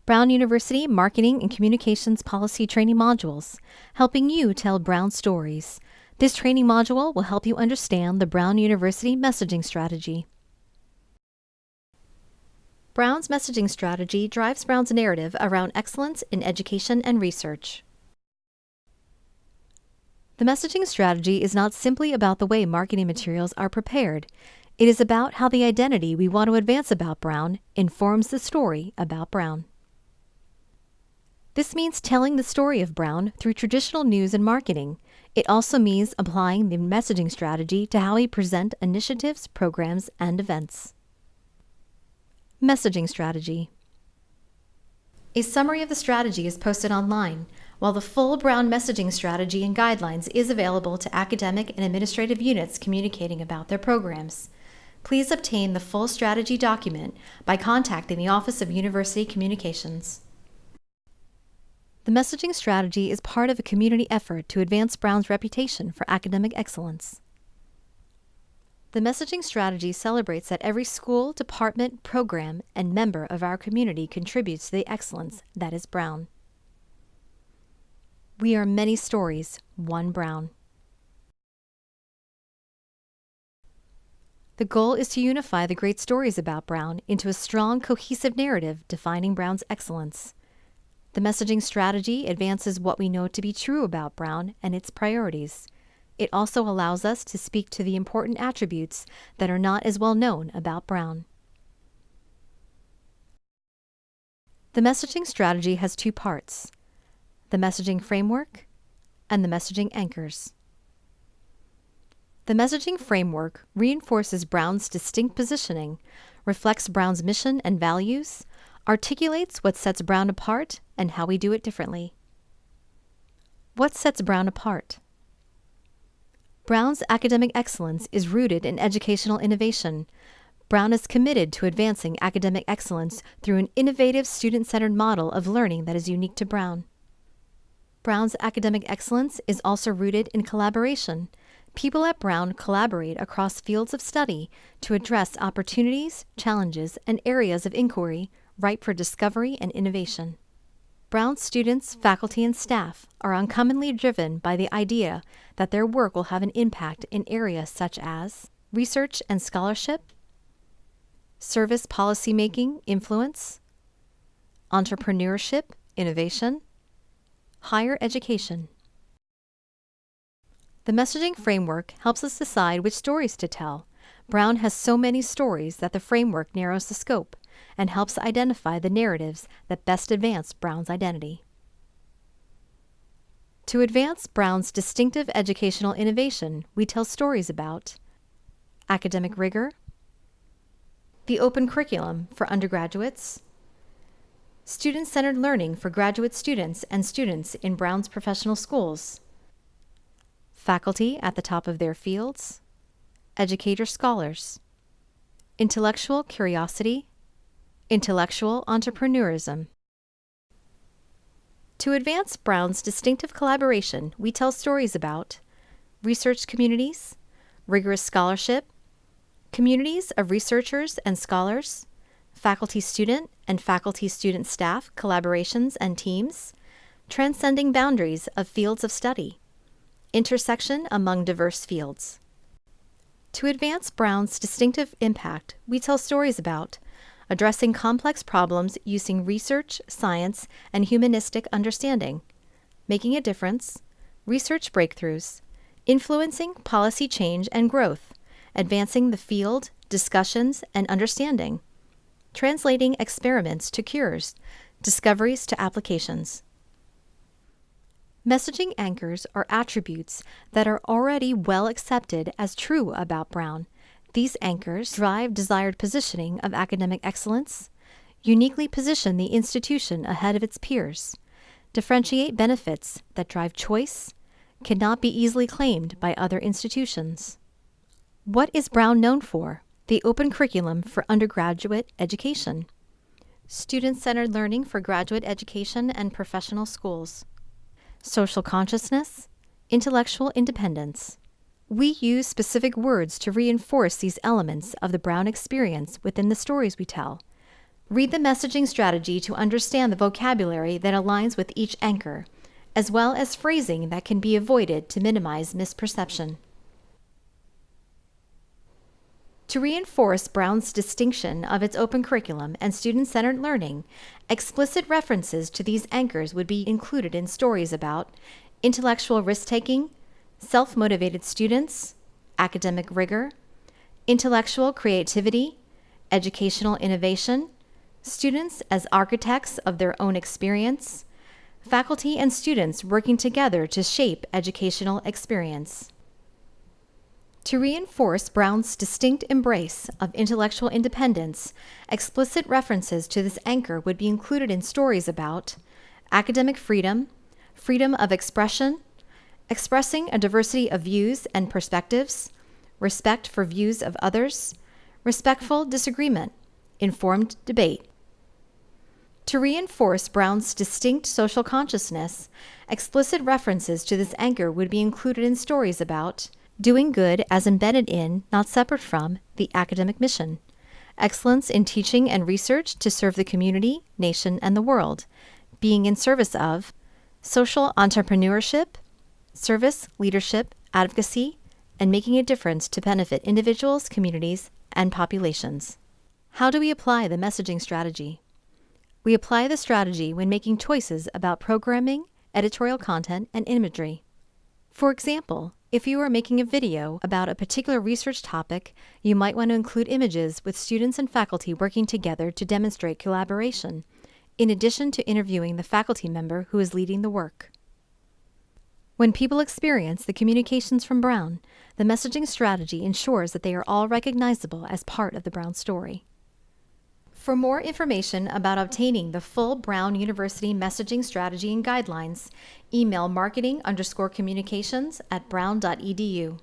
Brown University Marketing and Communications Policy Training Modules, helping you tell Brown stories. This training module will help you understand the Brown University messaging strategy. Brown's messaging strategy drives Brown's narrative around excellence in education and research. The messaging strategy is not simply about the way marketing materials are prepared. It is about how the identity we want to advance about Brown informs the story about Brown. This means telling the story of Brown through traditional news and marketing. It also means applying the messaging strategy to how we present initiatives, programs, and events. Messaging strategy. A summary of the strategy is posted online, while the full Brown messaging strategy and guidelines is available to academic and administrative units communicating about their programs. Please obtain the full strategy document by contacting the Office of University Communications. The messaging strategy is part of a community effort to advance Brown's reputation for academic excellence. The messaging strategy celebrates that every school, department, program, and member of our community contributes to the excellence that is Brown. We are many stories, one Brown. The goal is to unify the great stories about Brown into a strong, cohesive narrative defining Brown's excellence. The messaging strategy advances what we know to be true about Brown and its priorities. It also allows us to speak to the important attributes that are not as well known about Brown. The messaging strategy has two parts: the messaging framework and the messaging anchors. The messaging framework reinforces Brown's distinct positioning, reflects Brown's mission and values, articulates what sets Brown apart and how we do it differently. What sets Brown apart? Brown's academic excellence is rooted in educational innovation. Brown is committed to advancing academic excellence through an innovative student-centered model of learning that is unique to Brown. Brown's academic excellence is also rooted in collaboration. People at Brown collaborate across fields of study to address opportunities, challenges, and areas of inquiry ripe for discovery and innovation. Brown students, faculty, and staff are uncommonly driven by the idea that their work will have an impact in areas such as research and scholarship, service policymaking influence, entrepreneurship, innovation, higher education. The messaging framework helps us decide which stories to tell. Brown has so many stories that the framework narrows the scope and helps identify the narratives that best advance Brown's identity. To advance Brown's distinctive educational innovation, we tell stories about academic rigor, the open curriculum for undergraduates, student-centered learning for graduate students and students in Brown's professional schools, faculty at the top of their fields, educator scholars, intellectual curiosity, intellectual entrepreneurism. To advance Brown's distinctive collaboration, we tell stories about research communities, rigorous scholarship, communities of researchers and scholars, faculty-student and faculty-student staff collaborations and teams, transcending boundaries of fields of study, intersection among diverse fields. To advance Brown's distinctive impact, we tell stories about addressing complex problems using research, science, and humanistic understanding, making a difference, research breakthroughs, influencing policy change and growth, advancing the field, discussions, and understanding, translating experiments to cures, discoveries to applications. Messaging anchors are attributes that are already well accepted as true about Brown. These anchors drive desired positioning of academic excellence, uniquely position the institution ahead of its peers, differentiate benefits that drive choice, cannot be easily claimed by other institutions. What is Brown known for? The open curriculum for undergraduate education, student-centered learning for graduate education and professional schools, social consciousness, intellectual independence. We use specific words to reinforce these elements of the Brown experience within the stories we tell. Read the messaging strategy to understand the vocabulary that aligns with each anchor, as well as phrasing that can be avoided to minimize misperception. To reinforce Brown's distinction of its open curriculum and student-centered learning, explicit references to these anchors would be included in stories about intellectual risk-taking, self-motivated students, academic rigor, intellectual creativity, educational innovation, students as architects of their own experience, faculty and students working together to shape educational experience. To reinforce Brown's distinct embrace of intellectual independence, explicit references to this anchor would be included in stories about academic freedom, freedom of expression, expressing a diversity of views and perspectives, respect for views of others, respectful disagreement, informed debate. To reinforce Brown's distinct social consciousness, explicit references to this anchor would be included in stories about doing good as embedded in, not separate from, the academic mission, excellence in teaching and research to serve the community, nation, and the world, being in service of, social entrepreneurship, service, leadership, advocacy, and making a difference to benefit individuals, communities, and populations. How do we apply the messaging strategy? We apply the strategy when making choices about programming, editorial content, and imagery. For example, if you are making a video about a particular research topic, you might want to include images with students and faculty working together to demonstrate collaboration, in addition to interviewing the faculty member who is leading the work. When people experience the communications from Brown, the messaging strategy ensures that they are all recognizable as part of the Brown story. For more information about obtaining the full Brown University messaging strategy and guidelines, email marketing_communications@brown.edu.